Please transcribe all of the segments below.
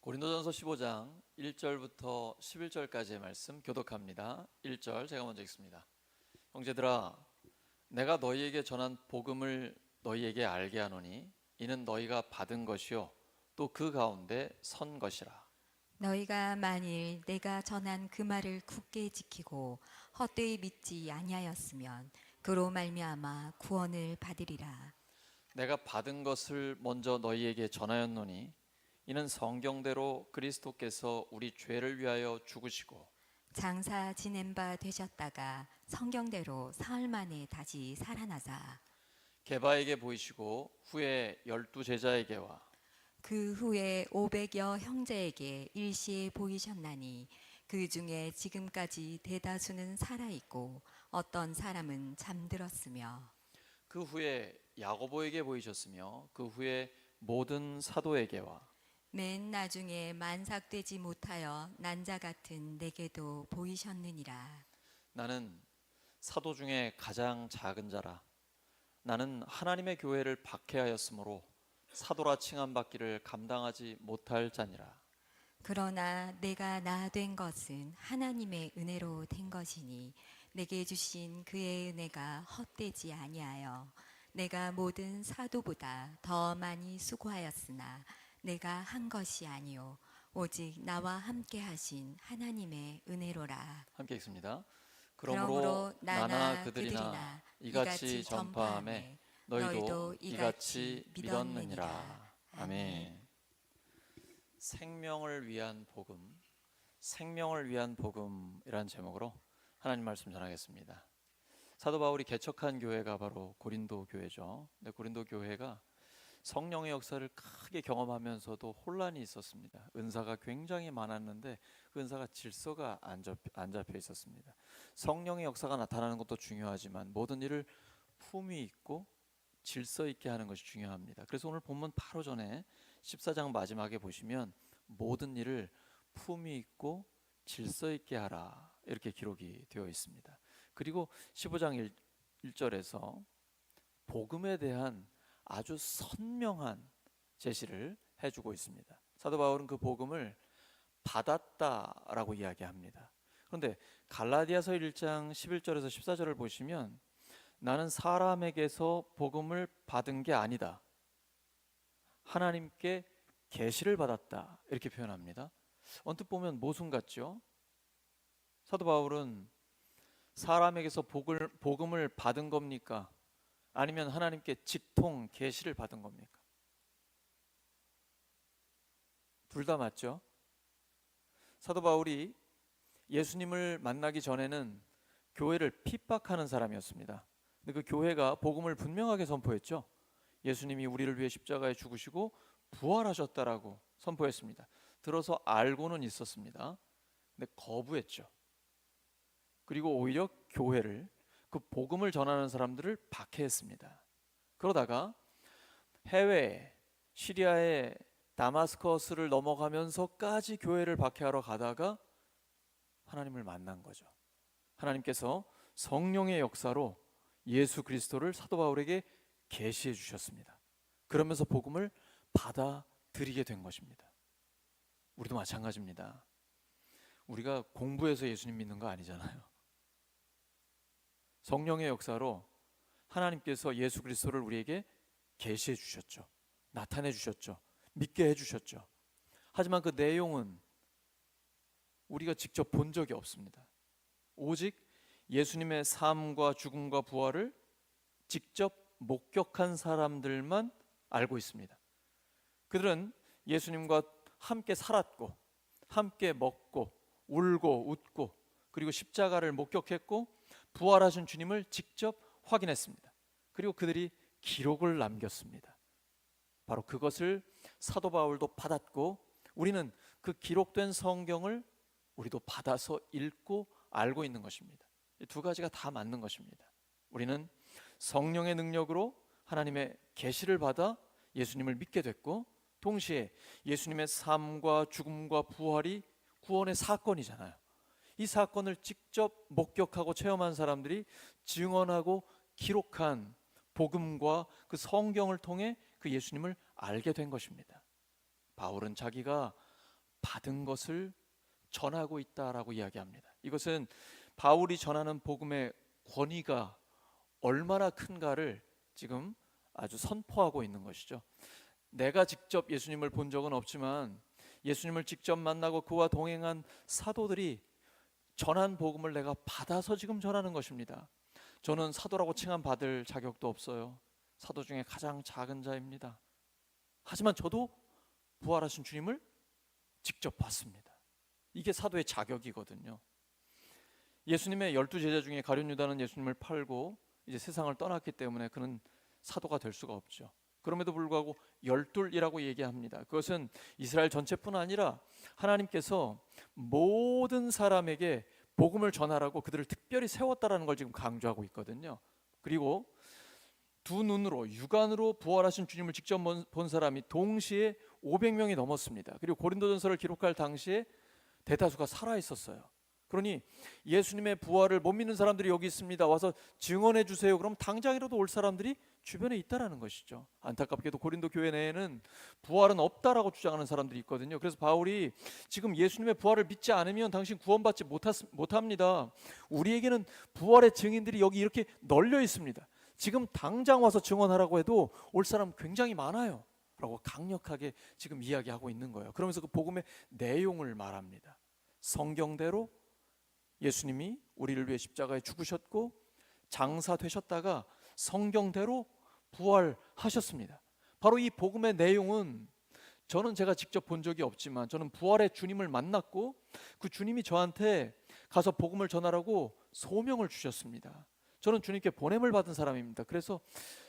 고린도전서 15장 1절부터 11절까지의 말씀 교독합니다. 1절 제가 먼저 읽습니다. 형제들아, 내가 너희에게 전한 복음을 너희에게 알게 하노니 이는 너희가 받은 것이요 또 그 가운데 선 것이라. 너희가 만일 내가 전한 그 말을 굳게 지키고 헛되이 믿지 아니하였으면 그로 말미암아 구원을 받으리라. 내가 받은 것을 먼저 너희에게 전하였노니 이는 성경대로 그리스도께서 우리 죄를 위하여 죽으시고 장사 지낸 바 되셨다가 성경대로 사흘 만에 다시 살아나사 게바에게 보이시고 후에 12 제자에게와 그 후에 500여 형제에게 일시에 보이셨나니 그 중에 지금까지 대다수는 살아있고 어떤 사람은 잠들었으며 그 후에 야고보에게 보이셨으며 그 후에 모든 사도에게와 맨 나중에 만삭되지 못하여 난 자 같은 내게도 보이셨느니라. 나는 사도 중에 가장 작은 자라. 나는 하나님의 교회를 박해하였으므로 사도라 칭함받기를 감당하지 못할 자니라. 그러나 내가 나 된 것은 하나님의 은혜로 된 것이니 내게 주신 그의 은혜가 헛되지 아니하여 내가 모든 사도보다 더 많이 수고하였으나 내가 한 것이 아니요 오직 나와 함께 하신 하나님의 은혜로라. 함께 읽습니다. 그러므로 나나 그들이나 이같이 전파하매 너희도 이같이 믿었느니라. 아멘. 생명을 위한 복음, 생명을 위한 복음이란 제목으로 하나님 말씀 전하겠습니다. 사도 바울이 개척한 교회가 바로 고린도 교회죠. 근데 고린도 교회가 성령의 역사를 크게 경험하면서도 혼란이 있었습니다. 은사가 굉장히 많았는데 그 은사가 질서가 안 잡혀 있었습니다. 성령의 역사가 나타나는 것도 중요하지만 모든 일을 품위 있고 질서 있게 하는 것이 중요합니다. 그래서 오늘 본문 바로 전에 14장 마지막에 보시면 모든 일을 품위 있고 질서 있게 하라 이렇게 기록이 되어 있습니다. 그리고 15장 1절에서 복음에 대한 아주 선명한 제시를 해주고 있습니다. 사도 바울은 그 복음을 받았다라고 이야기합니다. 그런데 갈라디아서 1장 11절에서 14절을 보시면 나는 사람에게서 복음을 받은 게 아니다. 하나님께 계시를 받았다. 이렇게 표현합니다. 언뜻 보면 모순 같죠? 사도 바울은 사람에게서 복음을 받은 겁니까? 아니면 하나님께 직통 계시를 받은 겁니까? 둘 다 맞죠? 사도 바울이 예수님을 만나기 전에는 교회를 핍박하는 사람이었습니다. 근데 그 교회가 복음을 분명하게 선포했죠. 예수님이 우리를 위해 십자가에 죽으시고 부활하셨다라고 선포했습니다. 들어서 알고는 있었습니다. 근데 거부했죠. 그리고 오히려 교회를, 그 복음을 전하는 사람들을 박해했습니다. 그러다가 해외 시리아의 다마스커스를 넘어가면서까지 교회를 박해하러 가다가 하나님을 만난 거죠. 하나님께서 성령의 역사로 예수 그리스도를 사도 바울에게 계시해 주셨습니다. 그러면서 복음을 받아들이게 된 것입니다. 우리도 마찬가지입니다. 우리가 공부해서 예수님 믿는 거 아니잖아요. 성령의 역사로 하나님께서 예수 그리스도를 우리에게 계시해 주셨죠. 나타내 주셨죠. 믿게 해 주셨죠. 하지만 그 내용은 우리가 직접 본 적이 없습니다. 오직 예수님의 삶과 죽음과 부활을 직접 목격한 사람들만 알고 있습니다. 그들은 예수님과 함께 살았고 함께 먹고 울고 웃고 그리고 십자가를 목격했고 부활하신 주님을 직접 확인했습니다. 그리고 그들이 기록을 남겼습니다. 바로 그것을 사도 바울도 받았고 우리는 그 기록된 성경을 우리도 받아서 읽고 알고 있는 것입니다. 이 두 가지가 다 맞는 것입니다. 우리는 성령의 능력으로 하나님의 계시를 받아 예수님을 믿게 됐고 동시에 예수님의 삶과 죽음과 부활이 구원의 사건이잖아요. 이 사건을 직접 목격하고 체험한 사람들이 증언하고 기록한 복음과 그 성경을 통해 그 예수님을 알게 된 것입니다. 바울은 자기가 받은 것을 전하고 있다라고 이야기합니다. 이것은 바울이 전하는 복음의 권위가 얼마나 큰가를 지금 아주 선포하고 있는 것이죠. 내가 직접 예수님을 본 적은 없지만 예수님을 직접 만나고 그와 동행한 사도들이 전한 복음을 내가 받아서 지금 전하는 것입니다. 저는 사도라고 칭함받을 자격도 없어요. 사도 중에 가장 작은 자입니다. 하지만 저도 부활하신 주님을 직접 봤습니다. 이게 사도의 자격이거든요. 예수님의 12제자 중에 가룟 유다는 예수님을 팔고 이제 세상을 떠났기 때문에 그는 사도가 될 수가 없죠. 그럼에도 불구하고 열둘이라고 얘기합니다. 그것은 이스라엘 전체뿐 아니라 하나님께서 모든 사람에게 복음을 전하라고 그들을 특별히 세웠다라는 걸 지금 강조하고 있거든요. 그리고 두 눈으로 육안으로 부활하신 주님을 직접 본 사람이 동시에 500명이 넘었습니다. 그리고 고린도전서를 기록할 당시에 대다수가 살아 있었어요. 그러니 예수님의 부활을 못 믿는 사람들이 여기 있습니다. 와서 증언해 주세요. 그럼 당장이라도 올 사람들이 주변에 있다라는 것이죠. 안타깝게도 고린도 교회 내에는 부활은 없다라고 주장하는 사람들이 있거든요. 그래서 바울이 지금 예수님의 부활을 믿지 않으면 당신 구원받지 못합니다. 우리에게는 부활의 증인들이 여기 이렇게 널려 있습니다. 지금 당장 와서 증언하라고 해도 올 사람 굉장히 많아요 라고 강력하게 지금 이야기하고 있는 거예요. 그러면서 그 복음의 내용을 말합니다. 성경대로 예수님이 우리를 위해 십자가에 죽으셨고 장사되셨다가 성경대로 부활하셨습니다. 바로 이 복음의 내용은 저는 제가 직접 본 적이 없지만 저는 부활의 주님을 만났고 그 주님이 저한테 가서 복음을 전하라고 소명을 주셨습니다. 저는 주님께 보냄을 받은 사람입니다. 그래서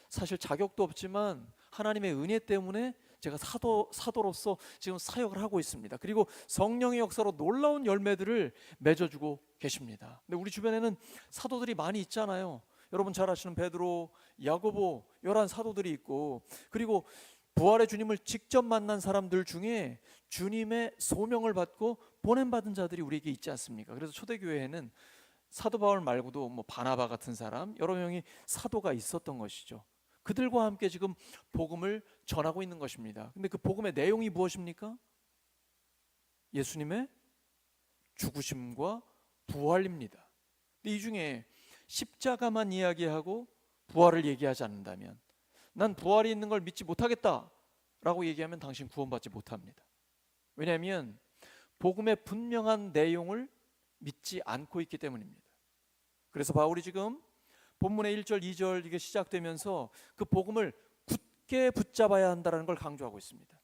사실 자격도 없지만 하나님의 은혜 때문에 제가 사도로서 지금 사역을 하고 있습니다. 그리고 성령의 역사로 놀라운 열매들을 맺어주고 계십니다. 근데 우리 주변에는 사도들이 많이 있잖아요. 여러분 잘 아시는 베드로, 야고보 이러한 사도들이 있고, 그리고 부활의 주님을 직접 만난 사람들 중에 주님의 소명을 받고 보냄받은 자들이 우리에게 있지 않습니까? 그래서 초대교회에는 사도 바울 말고도 뭐 바나바 같은 사람 여러 명이 사도가 있었던 것이죠. 그들과 함께 지금 복음을 전하고 있는 것입니다. 근데 그 복음의 내용이 무엇입니까? 예수님의 죽으심과 부활입니다. 근데 이 중에 십자가만 이야기하고 부활을 얘기하지 않는다면, 난 부활이 있는 걸 믿지 못하겠다라고 얘기하면 당신 구원받지 못합니다. 왜냐하면 복음의 분명한 내용을 믿지 않고 있기 때문입니다. 그래서 바울이 지금 본문의 1절, 2절 이게 시작되면서 그 복음을 굳게 붙잡아야 한다는 걸 강조하고 있습니다.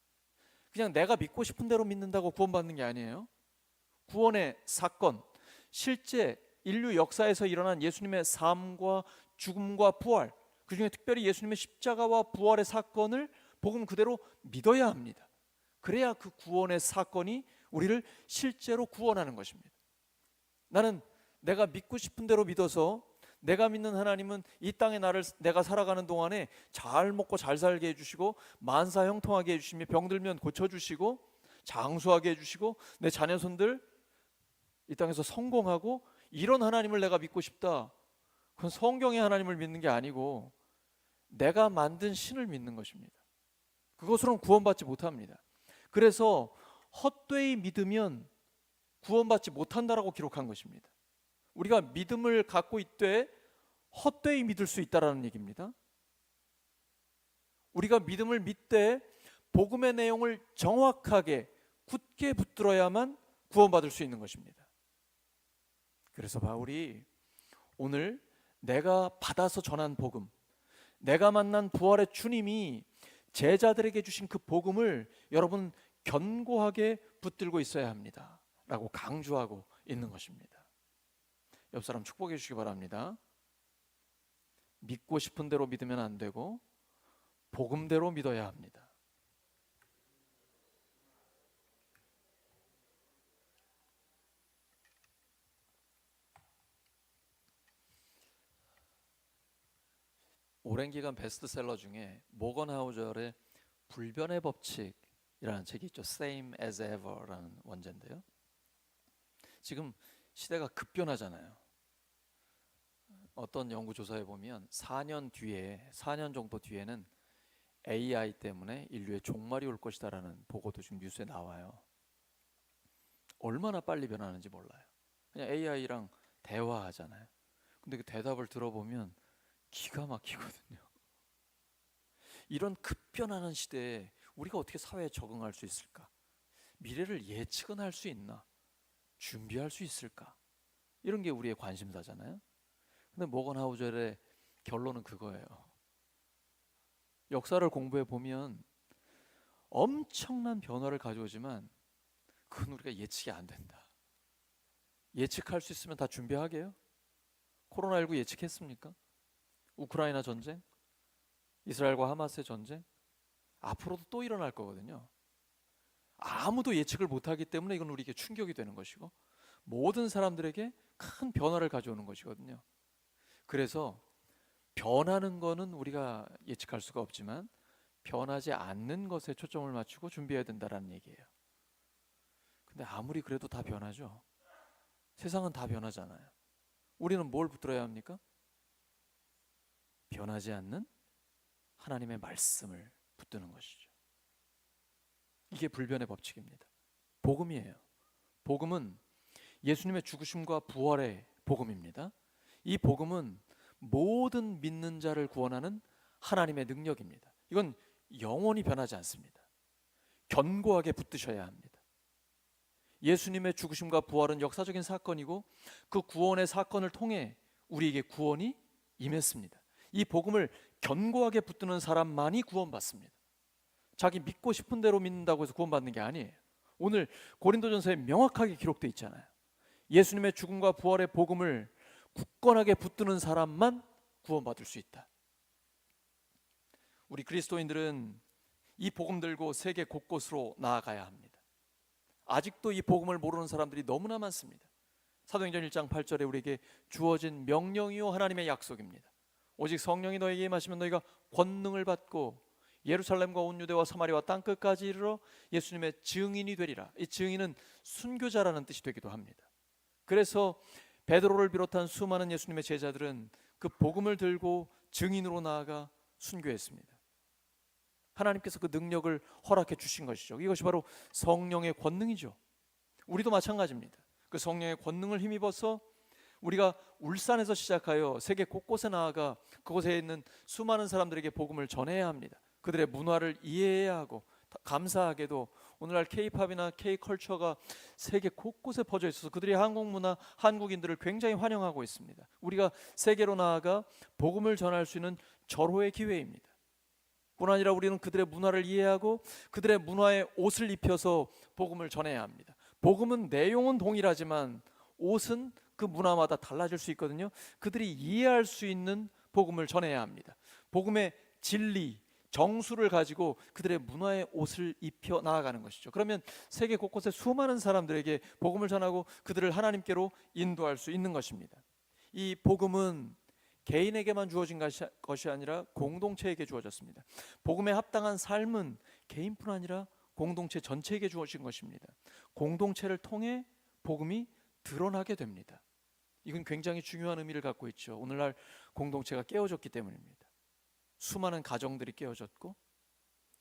그냥 내가 믿고 싶은 대로 믿는다고 구원받는 게 아니에요. 구원의 사건, 실제 인류 역사에서 일어난 예수님의 삶과 죽음과 부활, 그 중에 특별히 예수님의 십자가와 부활의 사건을 복음 그대로 믿어야 합니다. 그래야 그 구원의 사건이 우리를 실제로 구원하는 것입니다. 나는 내가 믿고 싶은 대로 믿어서 내가 믿는 하나님은 이 땅에 내가 살아가는 동안에 잘 먹고 잘 살게 해주시고 만사 형통하게 해주시며 병들면 고쳐주시고 장수하게 해주시고 내 자녀손들 이 땅에서 성공하고, 이런 하나님을 내가 믿고 싶다. 그건 성경의 하나님을 믿는 게 아니고 내가 만든 신을 믿는 것입니다. 그것으로는 구원받지 못합니다. 그래서 헛되이 믿으면 구원받지 못한다라고 기록한 것입니다. 우리가 믿음을 갖고 있되 헛되이 믿을 수 있다라는 얘기입니다. 우리가 믿음을 믿되 복음의 내용을 정확하게 굳게 붙들어야만 구원받을 수 있는 것입니다. 그래서 바울이 오늘 내가 받아서 전한 복음, 내가 만난 부활의 주님이 제자들에게 주신 그 복음을 여러분 견고하게 붙들고 있어야 합니다 라고 강조하고 있는 것입니다. 옆 사람 축복해 주시기 바랍니다. 믿고 싶은 대로 믿으면 안 되고 복음대로 믿어야 합니다. 오랜 기간 베스트셀러 중에 모건 하우저의 불변의 법칙이라는 책이 있죠. Same as Ever라는 원제인데요. 지금 시대가 급변하잖아요. 어떤 연구조사에 보면 4년 정도 뒤에는 AI 때문에 인류의 종말이 올 것이다라는 보고도 지금 뉴스에 나와요. 얼마나 빨리 변하는지 몰라요. 그냥 AI랑 대화하잖아요. 근데 그 대답을 들어보면 기가 막히거든요. 이런 급변하는 시대에 우리가 어떻게 사회에 적응할 수 있을까? 미래를 예측은 할 수 있나? 준비할 수 있을까? 이런 게 우리의 관심사잖아요. 근데 모건 하우젤의 결론은 그거예요. 역사를 공부해 보면 엄청난 변화를 가져오지만 그건 우리가 예측이 안 된다. 예측할 수 있으면 다 준비하게요? 코로나19 예측했습니까? 우크라이나 전쟁? 이스라엘과 하마스의 전쟁? 앞으로도 또 일어날 거거든요. 아무도 예측을 못하기 때문에 이건 우리에게 충격이 되는 것이고 모든 사람들에게 큰 변화를 가져오는 것이거든요. 그래서 변하는 거는 우리가 예측할 수가 없지만 변하지 않는 것에 초점을 맞추고 준비해야 된다는 얘기예요. 근데 아무리 그래도 다 변하죠. 세상은 다 변하잖아요. 우리는 뭘 붙들어야 합니까? 변하지 않는 하나님의 말씀을 붙드는 것이죠. 이게 불변의 법칙입니다. 복음이에요. 복음은 예수님의 죽으심과 부활의 복음입니다. 이 복음은 모든 믿는 자를 구원하는 하나님의 능력입니다. 이건 영원히 변하지 않습니다. 견고하게 붙드셔야 합니다. 예수님의 죽으심과 부활은 역사적인 사건이고 그 구원의 사건을 통해 우리에게 구원이 임했습니다. 이 복음을 견고하게 붙드는 사람만이 구원받습니다. 자기 믿고 싶은 대로 믿는다고 해서 구원받는 게 아니에요. 오늘 고린도전서에 명확하게 기록되어 있잖아요. 예수님의 죽음과 부활의 복음을 굳건하게 붙드는 사람만 구원받을 수 있다. 우리 그리스도인들은 이 복음 들고 세계 곳곳으로 나아가야 합니다. 아직도 이 복음을 모르는 사람들이 너무나 많습니다. 사도행전 1장 8절에 우리에게 주어진 명령이요 하나님의 약속입니다. 오직 성령이 너에게 임하시면 너희가 권능을 받고 예루살렘과 온 유대와 사마리아와 땅끝까지 이르러 예수님의 증인이 되리라. 이 증인은 순교자라는 뜻이 되기도 합니다. 그래서 베드로를 비롯한 수많은 예수님의 제자들은 그 복음을 들고 증인으로 나아가 순교했습니다. 하나님께서 그 능력을 허락해 주신 것이죠. 이것이 바로 성령의 권능이죠. 우리도 마찬가지입니다. 그 성령의 권능을 힘입어서 우리가 울산에서 시작하여 세계 곳곳에 나아가 그곳에 있는 수많은 사람들에게 복음을 전해야 합니다. 그들의 문화를 이해해야 하고, 감사하게도 오늘날 K-팝이나 K-컬처가 세계 곳곳에 퍼져 있어서 그들이 한국 문화, 한국인들을 굉장히 환영하고 있습니다. 우리가 세계로 나아가 복음을 전할 수 있는 절호의 기회입니다. 뿐 아니라 우리는 그들의 문화를 이해하고 그들의 문화의 옷을 입혀서 복음을 전해야 합니다. 복음은 내용은 동일하지만 옷은 그 문화마다 달라질 수 있거든요. 그들이 이해할 수 있는 복음을 전해야 합니다. 복음의 진리, 정수를 가지고 그들의 문화의 옷을 입혀 나아가는 것이죠. 그러면 세계 곳곳에 수많은 사람들에게 복음을 전하고 그들을 하나님께로 인도할 수 있는 것입니다. 이 복음은 개인에게만 주어진 것이 아니라 공동체에게 주어졌습니다. 복음에 합당한 삶은 개인뿐 아니라 공동체 전체에게 주어진 것입니다. 공동체를 통해 복음이 드러나게 됩니다. 이건 굉장히 중요한 의미를 갖고 있죠. 오늘날 공동체가 깨어졌기 때문입니다. 수많은 가정들이 깨어졌고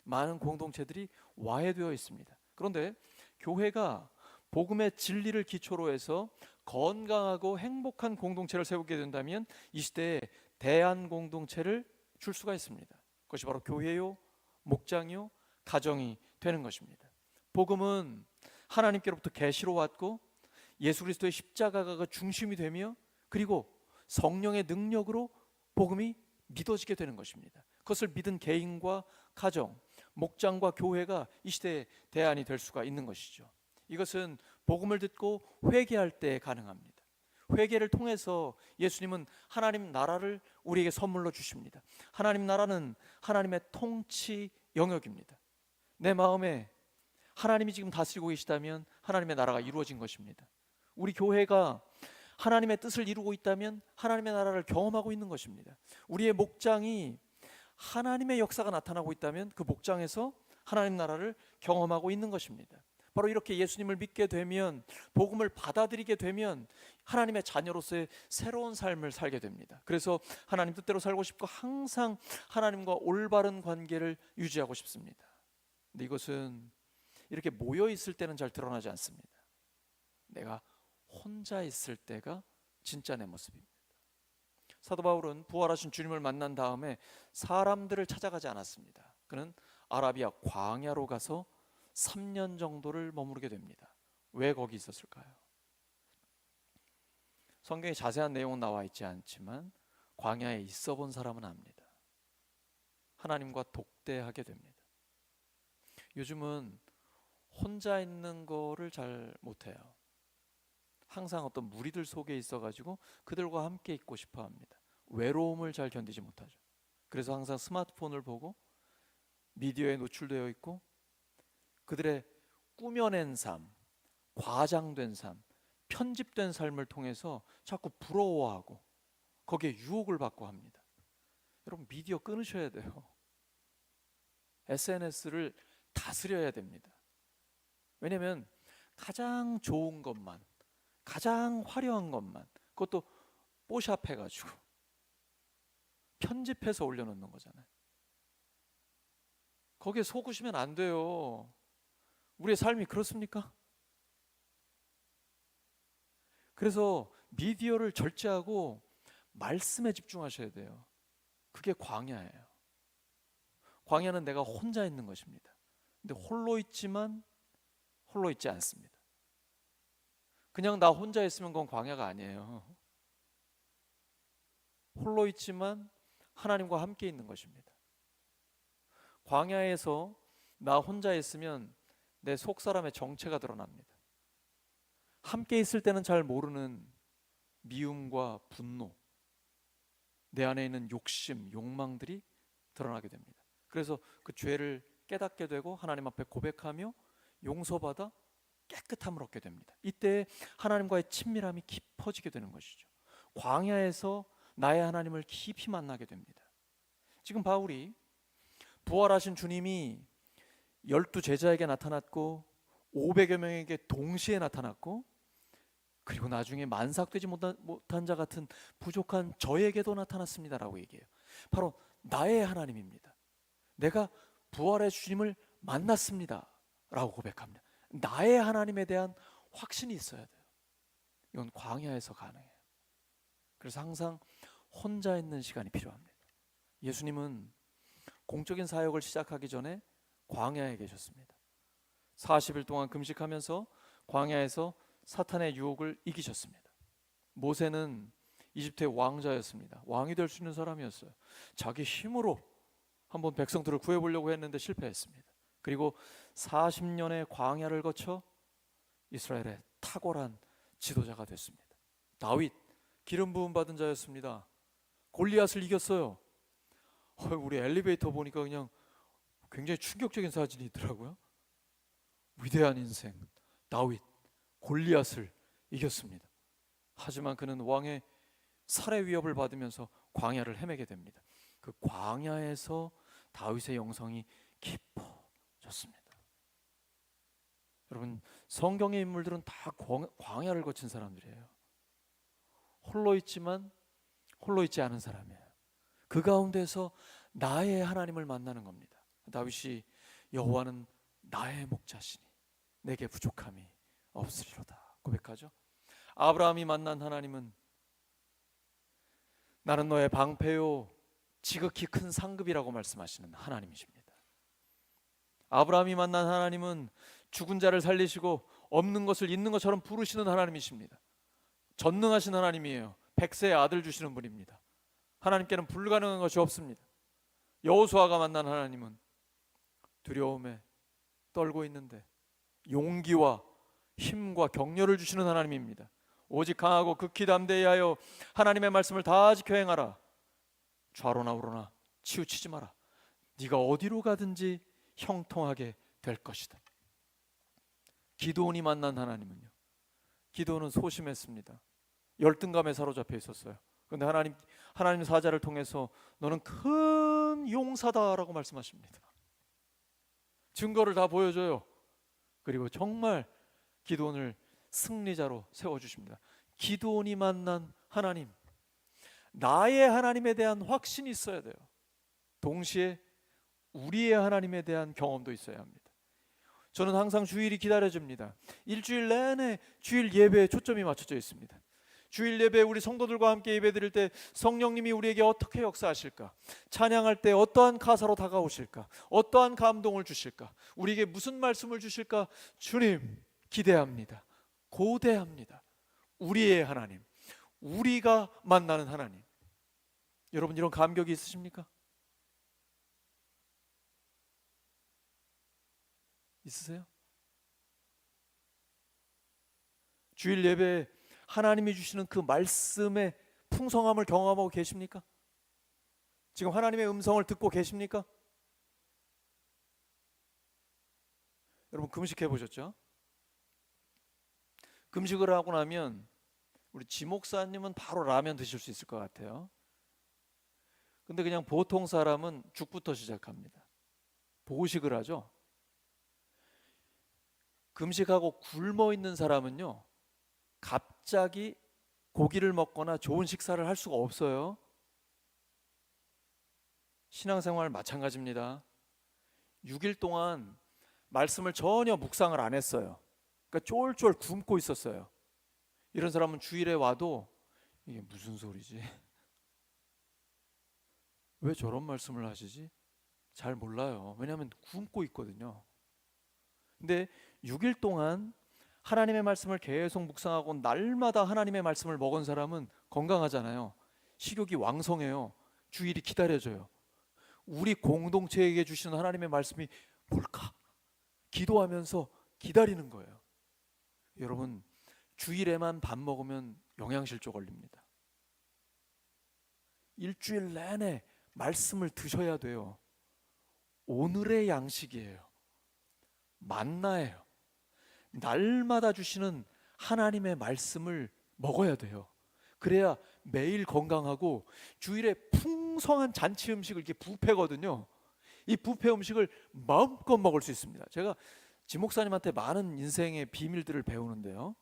많은 공동체들이 와해되어 있습니다. 그런데 교회가 복음의 진리를 기초로 해서 건강하고 행복한 공동체를 세우게 된다면 이 시대에 대안 공동체를 줄 수가 있습니다. 그것이 바로 교회요, 목장이요, 가정이 되는 것입니다. 복음은 하나님께로부터 계시로 왔고 예수 그리스도의 십자가가 그 중심이 되며 그리고 성령의 능력으로 복음이 믿어지게 되는 것입니다. 그것을 믿은 개인과 가정, 목장과 교회가 이 시대의 대안이 될 수가 있는 것이죠. 이것은 복음을 듣고 회개할 때 가능합니다. 회개를 통해서 예수님은 하나님 나라를 우리에게 선물로 주십니다. 하나님 나라는 하나님의 통치 영역입니다. 내 마음에 하나님이 지금 다스리고 계시다면 하나님의 나라가 이루어진 것입니다. 우리 교회가 하나님의 뜻을 이루고 있다면 하나님의 나라를 경험하고 있는 것입니다. 우리의 목장이 하나님의 역사가 나타나고 있다면 그 목장에서 하나님 나라를 경험하고 있는 것입니다. 바로 이렇게 예수님을 믿게 되면, 복음을 받아들이게 되면 하나님의 자녀로서의 새로운 삶을 살게 됩니다. 그래서 하나님 뜻대로 살고 싶고 항상 하나님과 올바른 관계를 유지하고 싶습니다. 근데 이것은 이렇게 모여 있을 때는 잘 드러나지 않습니다. 내가 혼자 있을 때가 진짜 내 모습입니다. 사도 바울은 부활하신 주님을 만난 다음에 사람들을 찾아가지 않았습니다. 그는 아라비아 광야로 가서 3년 정도를 머무르게 됩니다. 왜 거기 있었을까요? 성경에 자세한 내용은 나와 있지 않지만 광야에 있어 본 사람은 압니다. 하나님과 독대하게 됩니다. 요즘은 혼자 있는 거를 잘 못해요. 항상 어떤 무리들 속에 있어가지고 그들과 함께 있고 싶어 합니다. 외로움을 잘 견디지 못하죠. 그래서 항상 스마트폰을 보고 미디어에 노출되어 있고 그들의 꾸며낸 삶, 과장된 삶, 편집된 삶을 통해서 자꾸 부러워하고 거기에 유혹을 받고 합니다. 여러분, 미디어 끊으셔야 돼요. SNS를 다스려야 됩니다. 왜냐하면 가장 좋은 것만, 가장 화려한 것만, 그것도 뽀샵해가지고 편집해서 올려놓는 거잖아요. 거기에 속으시면 안 돼요. 우리의 삶이 그렇습니까? 그래서 미디어를 절제하고 말씀에 집중하셔야 돼요. 그게 광야예요. 광야는 내가 혼자 있는 것입니다. 근데 홀로 있지만 홀로 있지 않습니다. 그냥 나 혼자 있으면 그건 광야가 아니에요. 홀로 있지만 하나님과 함께 있는 것입니다. 광야에서 나 혼자 있으면 내 속사람의 정체가 드러납니다. 함께 있을 때는 잘 모르는 미움과 분노, 내 안에 있는 욕심, 욕망들이 드러나게 됩니다. 그래서 그 죄를 깨닫게 되고 하나님 앞에 고백하며 용서받아 깨끗함을 얻게 됩니다. 이때 하나님과의 친밀함이 깊어지게 되는 것이죠. 광야에서 나의 하나님을 깊이 만나게 됩니다. 지금 바울이 부활하신 주님이 12 제자에게 나타났고 500여 명에게 동시에 나타났고 그리고 나중에 만삭되지 못한 자 같은 부족한 저에게도 나타났습니다라고 얘기해요. 바로 나의 하나님입니다. 내가 부활의 주님을 만났습니다 라고 고백합니다. 나의 하나님에 대한 확신이 있어야 돼요. 이건 광야에서 가능해요. 그래서 항상 혼자 있는 시간이 필요합니다. 예수님은 공적인 사역을 시작하기 전에 광야에 계셨습니다. 40일 동안 금식하면서 광야에서 사탄의 유혹을 이기셨습니다. 모세는 이집트의 왕자였습니다. 왕이 될 수 있는 사람이었어요. 자기 힘으로 한번 백성들을 구해보려고 했는데 실패했습니다. 그리고 40년의 광야를 거쳐 이스라엘의 탁월한 지도자가 됐습니다. 다윗, 기름 부음 받은 자였습니다. 골리앗을 이겼어요. 우리 엘리베이터 보니까 그냥 굉장히 충격적인 사진이 있더라고요. 위대한 인생 다윗, 골리앗을 이겼습니다. 하지만 그는 왕의 살해 위협을 받으면서 광야를 헤매게 됩니다. 그 광야에서 다윗의 영성이 깊어졌습니다. 여러분, 성경의 인물들은 다 광야를 거친 사람들이에요. 홀로 있지만 홀로 있지 않은 사람이에요. 그 가운데서 나의 하나님을 만나는 겁니다. 다윗이 여호와는 나의 목자시니 내게 부족함이 없으리로다 고백하죠. 아브라함이 만난 하나님은 나는 너의 방패요 지극히 큰 상급이라고 말씀하시는 하나님이십니다. 아브라함이 만난 하나님은 죽은 자를 살리시고 없는 것을 있는 것처럼 부르시는 하나님이십니다. 전능하신 하나님이에요. 백세의 아들 주시는 분입니다. 하나님께는 불가능한 것이 없습니다. 여호수아가 만난 하나님은 두려움에 떨고 있는데 용기와 힘과 격려를 주시는 하나님입니다. 오직 강하고 극히 담대히 하여 하나님의 말씀을 다 지켜 행하라. 좌로나 우로나 치우치지 마라. 네가 어디로 가든지 형통하게 될 것이다. 기드온이 만난 하나님은요, 기드온은 소심했습니다. 열등감에 사로잡혀 있었어요. 그런데 하나님 사자를 통해서 너는 큰 용사다라고 말씀하십니다. 증거를 다 보여줘요. 그리고 정말 기드온을 승리자로 세워주십니다. 기드온이 만난 하나님, 나의 하나님에 대한 확신이 있어야 돼요. 동시에 우리의 하나님에 대한 경험도 있어야 합니다. 저는 항상 주일이 기다려집니다. 일주일 내내 주일 예배에 초점이 맞춰져 있습니다. 주일 예배 우리 성도들과 함께 예배 드릴 때 성령님이 우리에게 어떻게 역사하실까? 찬양할 때 어떠한 가사로 다가오실까? 어떠한 감동을 주실까? 우리에게 무슨 말씀을 주실까? 주님 기대합니다. 고대합니다. 우리의 하나님, 우리가 만나는 하나님. 여러분 이런 감격이 있으십니까? 있으세요? 주일 예배에 하나님이 주시는 그 말씀의 풍성함을 경험하고 계십니까? 지금 하나님의 음성을 듣고 계십니까? 여러분 금식해 보셨죠? 금식을 하고 나면 우리 지목사님은 바로 라면 드실 수 있을 것 같아요. 근데 그냥 보통 사람은 죽부터 시작합니다. 보식을 하죠. 금식하고 굶어 있는 사람은요, 갑자기 고기를 먹거나 좋은 식사를 할 수가 없어요. 신앙생활 마찬가지입니다. 6일 동안 말씀을 전혀 묵상을 안 했어요. 그러니까 쫄쫄 굶고 있었어요. 이런 사람은 주일에 와도 이게 무슨 소리지? 왜 저런 말씀을 하시지? 잘 몰라요. 왜냐하면 굶고 있거든요. 근데 6일 동안 하나님의 말씀을 계속 묵상하고 날마다 하나님의 말씀을 먹은 사람은 건강하잖아요. 식욕이 왕성해요. 주일이 기다려져요. 우리 공동체에게 주시는 하나님의 말씀이 뭘까? 기도하면서 기다리는 거예요. 여러분 주일에만 밥 먹으면 영양실조 걸립니다. 일주일 내내 말씀을 드셔야 돼요. 오늘의 양식이에요. 만나예요. 날마다 주시는 하나님의 말씀을 먹어야 돼요. 그래야 매일 건강하고 주일에 풍성한 잔치 음식을 이렇게 뷔페거든요. 이 뷔페 음식을 마음껏 먹을 수 있습니다. 제가 지목사님한테 많은 인생의 비밀들을 배우는데요.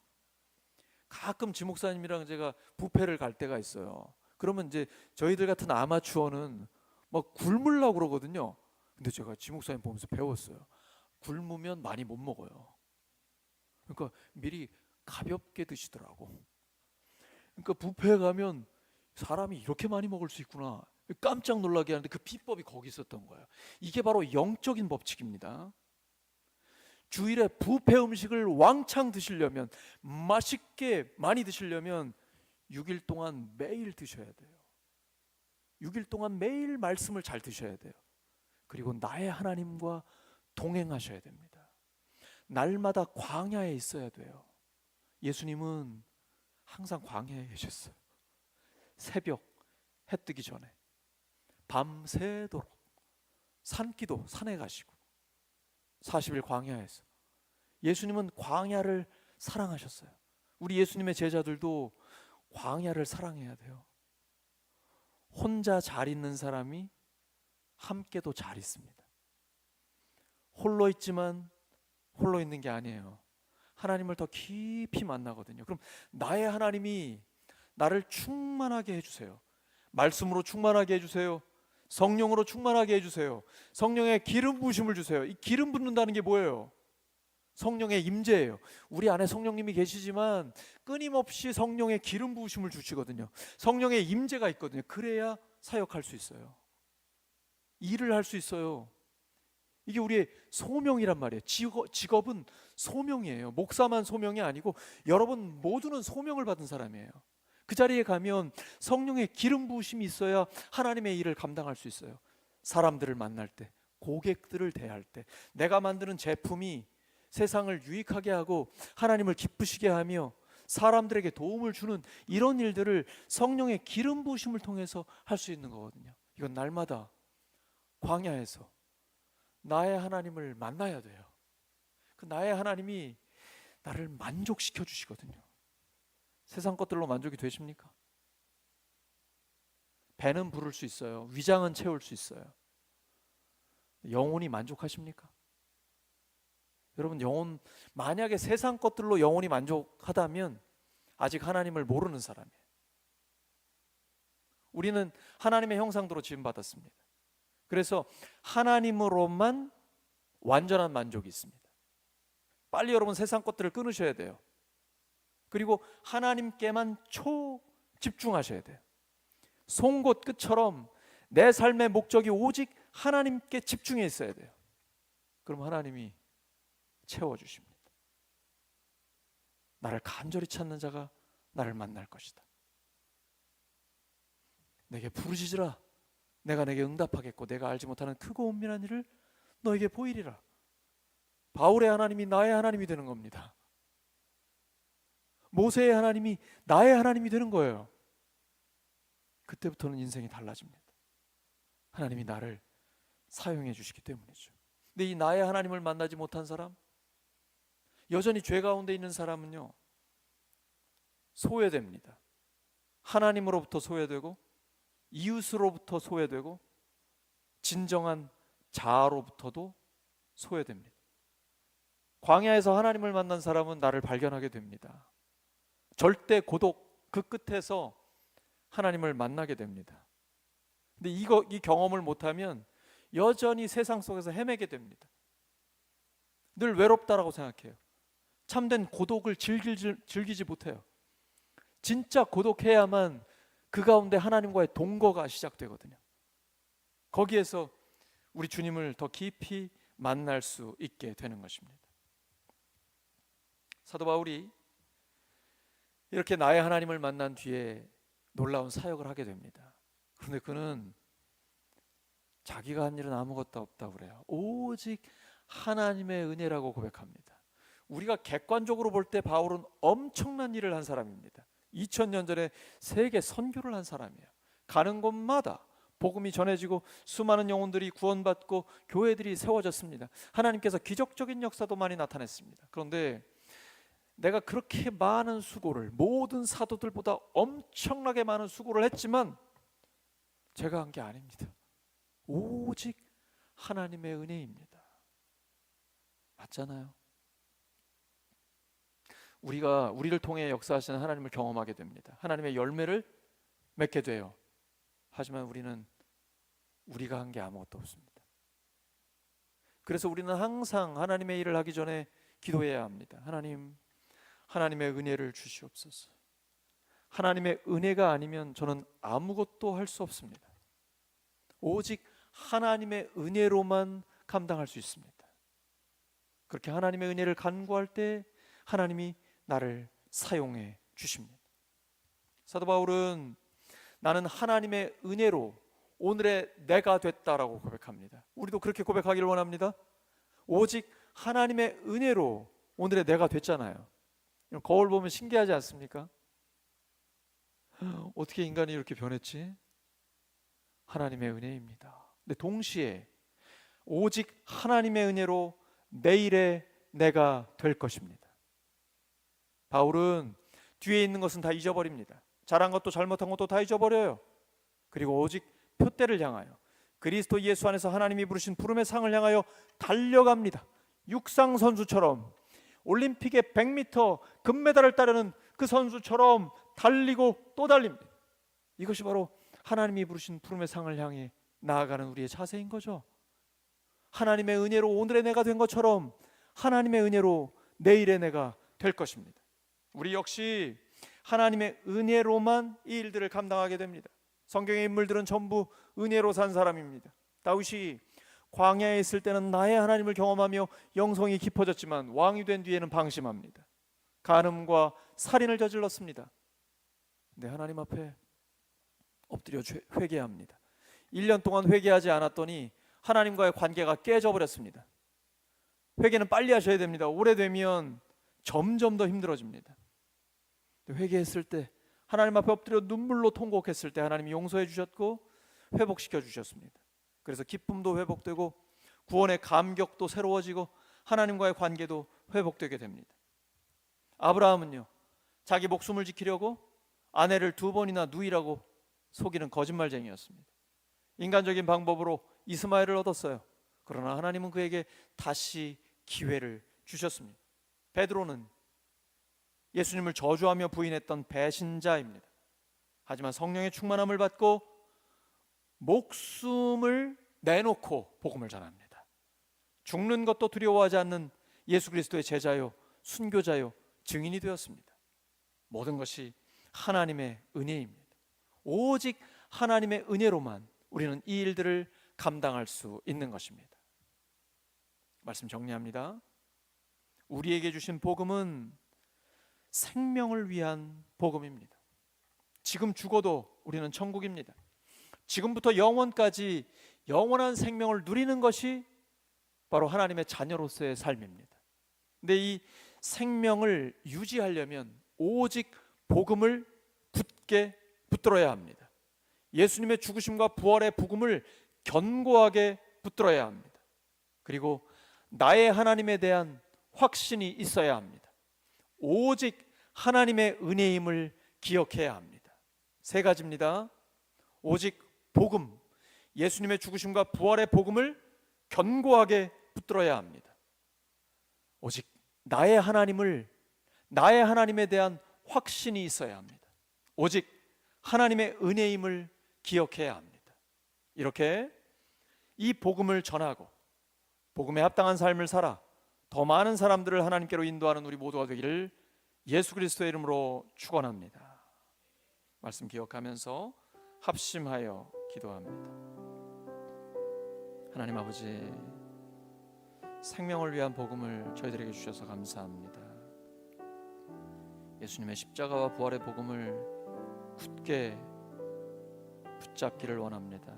가끔 지목사님이랑 제가 뷔페를 갈 때가 있어요. 그러면 이제 저희들 같은 아마추어는 막 굶으려고 그러거든요. 근데 제가 지목사님 보면서 배웠어요. 굶으면 많이 못 먹어요. 그러니까 미리 가볍게 드시더라고. 그러니까 뷔페에 가면 사람이 이렇게 많이 먹을 수 있구나 깜짝 놀라게 하는데 그 비법이 거기 있었던 거예요. 이게 바로 영적인 법칙입니다. 주일에 뷔페 음식을 왕창 드시려면, 맛있게 많이 드시려면 6일 동안 매일 드셔야 돼요. 6일 동안 매일 말씀을 잘 드셔야 돼요. 그리고 나의 하나님과 동행하셔야 됩니다. 날마다 광야에 있어야 돼요. 예수님은 항상 광야에 계셨어요. 새벽 해 뜨기 전에 밤새도록 산기도 산에 가시고 40일 광야에서 예수님은 광야를 사랑하셨어요. 우리 예수님의 제자들도 광야를 사랑해야 돼요. 혼자 잘 있는 사람이 함께도 잘 있습니다. 홀로 있지만 홀로 있는 게 아니에요. 하나님을 더 깊이 만나거든요. 그럼 나의 하나님이 나를 충만하게 해주세요. 말씀으로 충만하게 해주세요. 성령으로 충만하게 해주세요. 성령의 기름 부으심을 주세요. 이 기름 붓는다는 게 뭐예요? 성령의 임재예요. 우리 안에 성령님이 계시지만 끊임없이 성령의 기름 부으심을 주시거든요. 성령의 임재가 있거든요. 그래야 사역할 수 있어요. 일을 할 수 있어요. 이게 우리의 소명이란 말이에요. 직업은 소명이에요. 목사만 소명이 아니고 여러분 모두는 소명을 받은 사람이에요. 그 자리에 가면 성령의 기름 부으심이 있어야 하나님의 일을 감당할 수 있어요. 사람들을 만날 때, 고객들을 대할 때, 내가 만드는 제품이 세상을 유익하게 하고 하나님을 기쁘시게 하며 사람들에게 도움을 주는 이런 일들을 성령의 기름 부으심을 통해서 할 수 있는 거거든요. 이건 날마다 광야에서 나의 하나님을 만나야 돼요. 그 나의 하나님이 나를 만족시켜 주시거든요. 세상 것들로 만족이 되십니까? 배는 부를 수 있어요. 위장은 채울 수 있어요. 영혼이 만족하십니까? 여러분 영혼, 만약에 세상 것들로 영혼이 만족하다면 아직 하나님을 모르는 사람이에요. 우리는 하나님의 형상대로 지음받았습니다. 그래서 하나님으로만 완전한 만족이 있습니다. 빨리 여러분 세상 것들을 끊으셔야 돼요. 그리고 하나님께만 집중하셔야 돼요. 송곳 끝처럼 내 삶의 목적이 오직 하나님께 집중해 있어야 돼요. 그럼 하나님이 채워주십니다. 나를 간절히 찾는 자가 나를 만날 것이다. 내게 부르짖으라. 내가 내게 응답하겠고 내가 알지 못하는 크고 은밀한 일을 너에게 보이리라. 바울의 하나님이 나의 하나님이 되는 겁니다. 모세의 하나님이 나의 하나님이 되는 거예요. 그때부터는 인생이 달라집니다. 하나님이 나를 사용해 주시기 때문이죠. 근데 이 나의 하나님을 만나지 못한 사람, 여전히 죄 가운데 있는 사람은요, 소외됩니다. 하나님으로부터 소외되고 이웃으로부터 소외되고 진정한 자아로부터도 소외됩니다. 광야에서 하나님을 만난 사람은 나를 발견하게 됩니다. 절대 고독 그 끝에서 하나님을 만나게 됩니다. 근데 이 경험을 못하면 여전히 세상 속에서 헤매게 됩니다. 늘 외롭다라고 생각해요. 참된 고독을 즐기지 못해요. 진짜 고독해야만 그 가운데 하나님과의 동거가 시작되거든요. 거기에서 우리 주님을 더 깊이 만날 수 있게 되는 것입니다. 사도 바울이 이렇게 나의 하나님을 만난 뒤에 놀라운 사역을 하게 됩니다. 그런데 그는 자기가 한 일은 아무것도 없다고 그래요. 오직 하나님의 은혜라고 고백합니다. 우리가 객관적으로 볼 때 바울은 엄청난 일을 한 사람입니다. 2000년 전에 세계 선교를 한 사람이에요. 가는 곳마다 복음이 전해지고 수많은 영혼들이 구원받고 교회들이 세워졌습니다. 하나님께서 기적적인 역사도 많이 나타냈습니다. 그런데 내가 그렇게 많은 수고를, 모든 사도들보다 엄청나게 많은 수고를 했지만 제가 한 게 아닙니다. 오직 하나님의 은혜입니다. 맞잖아요. 우리를 통해 역사하시는 하나님을 경험하게 됩니다. 하나님의 열매를 맺게 돼요. 하지만 우리가 한 게 아무것도 없습니다. 그래서 우리는 항상 하나님의 일을 하기 전에 기도해야 합니다. 하나님의 은혜를 주시옵소서. 하나님의 은혜가 아니면 저는 아무것도 할 수 없습니다. 오직 하나님의 은혜로만 감당할 수 있습니다. 그렇게 하나님의 은혜를 간구할 때 하나님이 나를 사용해 주십니다. 사도 바울은 나는 하나님의 은혜로 오늘의 내가 됐다라고 고백합니다. 우리도 그렇게 고백하기를 원합니다. 오직 하나님의 은혜로 오늘의 내가 됐잖아요. 거울 보면 신기하지 않습니까? 어떻게 인간이 이렇게 변했지? 하나님의 은혜입니다. 근데 동시에 오직 하나님의 은혜로 내일의 내가 될 것입니다. 바울은 뒤에 있는 것은 다 잊어버립니다. 잘한 것도 잘못한 것도 다 잊어버려요. 그리고 오직 표대를 향하여 그리스도 예수 안에서 하나님이 부르신 부름의 상을 향하여 달려갑니다. 육상 선수처럼 올림픽의 100m 금메달을 따르는 그 선수처럼 달리고 또 달립니다. 이것이 바로 하나님이 부르신 부름의 상을 향해 나아가는 우리의 자세인 거죠. 하나님의 은혜로 오늘의 내가 된 것처럼 하나님의 은혜로 내일의 내가 될 것입니다. 우리 역시 하나님의 은혜로만 이 일들을 감당하게 됩니다. 성경의 인물들은 전부 은혜로 산 사람입니다. 다윗이 광야에 있을 때는 나의 하나님을 경험하며 영성이 깊어졌지만 왕이 된 뒤에는 방심합니다. 간음과 살인을 저질렀습니다. 근데 하나님 앞에 엎드려 회개합니다. 1년 동안 회개하지 않았더니 하나님과의 관계가 깨져버렸습니다. 회개는 빨리 하셔야 됩니다. 오래되면 점점 더 힘들어집니다. 회개했을 때 하나님 앞에 엎드려 눈물로 통곡했을 때 하나님이 용서해 주셨고 회복시켜 주셨습니다. 그래서 기쁨도 회복되고 구원의 감격도 새로워지고 하나님과의 관계도 회복되게 됩니다. 아브라함은요, 자기 목숨을 지키려고 아내를 2번이나 누이라고 속이는 거짓말쟁이였습니다. 인간적인 방법으로 이스마엘을 얻었어요. 그러나 하나님은 그에게 다시 기회를 주셨습니다. 베드로는 예수님을 저주하며 부인했던 배신자입니다. 하지만 성령의 충만함을 받고 목숨을 내놓고 복음을 전합니다. 죽는 것도 두려워하지 않는 예수 그리스도의 제자요, 순교자요, 증인이 되었습니다. 모든 것이 하나님의 은혜입니다. 오직 하나님의 은혜로만 우리는 이 일들을 감당할 수 있는 것입니다. 말씀 정리합니다. 우리에게 주신 복음은 생명을 위한 복음입니다. 지금 죽어도 우리는 천국입니다. 지금부터 영원까지 영원한 생명을 누리는 것이 바로 하나님의 자녀로서의 삶입니다. 근데 이 생명을 유지하려면 오직 복음을 굳게 붙들어야 합니다. 예수님의 죽으심과 부활의 복음을 견고하게 붙들어야 합니다. 그리고 나의 하나님에 대한 확신이 있어야 합니다. 오직 하나님의 은혜임을 기억해야 합니다. 세 가지입니다. 오직 복음, 예수님의 죽으심과 부활의 복음을 견고하게 붙들어야 합니다. 오직 나의 하나님에 대한 확신이 있어야 합니다. 오직 하나님의 은혜임을 기억해야 합니다. 이렇게 이 복음을 전하고 복음에 합당한 삶을 살아 더 많은 사람들을 하나님께로 인도하는 우리 모두가 되기를 예수 그리스도의 이름으로 축원합니다. 말씀 기억하면서 합심하여 기도합니다. 하나님 아버지, 생명을 위한 복음을 저희들에게 주셔서 감사합니다. 예수님의 십자가와 부활의 복음을 굳게 붙잡기를 원합니다.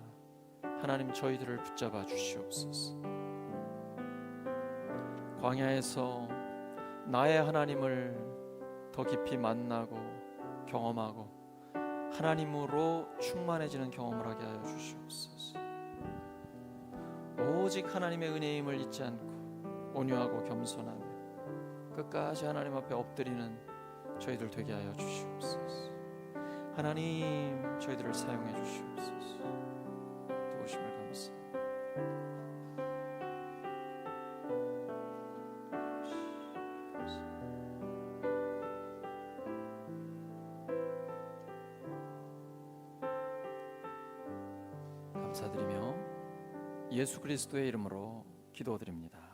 하나님, 저희들을 붙잡아 주시옵소서. 광야에서 나의 하나님을 더 깊이 만나고 경험하고 하나님으로 충만해지는 경험을 하게 하여 주시옵소서. 오직 하나님의 은혜임을 잊지 않고 온유하고 겸손하며 끝까지 하나님 앞에 엎드리는 저희들 되게 하여 주시옵소서. 하나님, 저희들을 사용해 주시옵소서. 도우심을 감사합니다. 감사드리며 예수 그리스도의 이름으로 기도드립니다.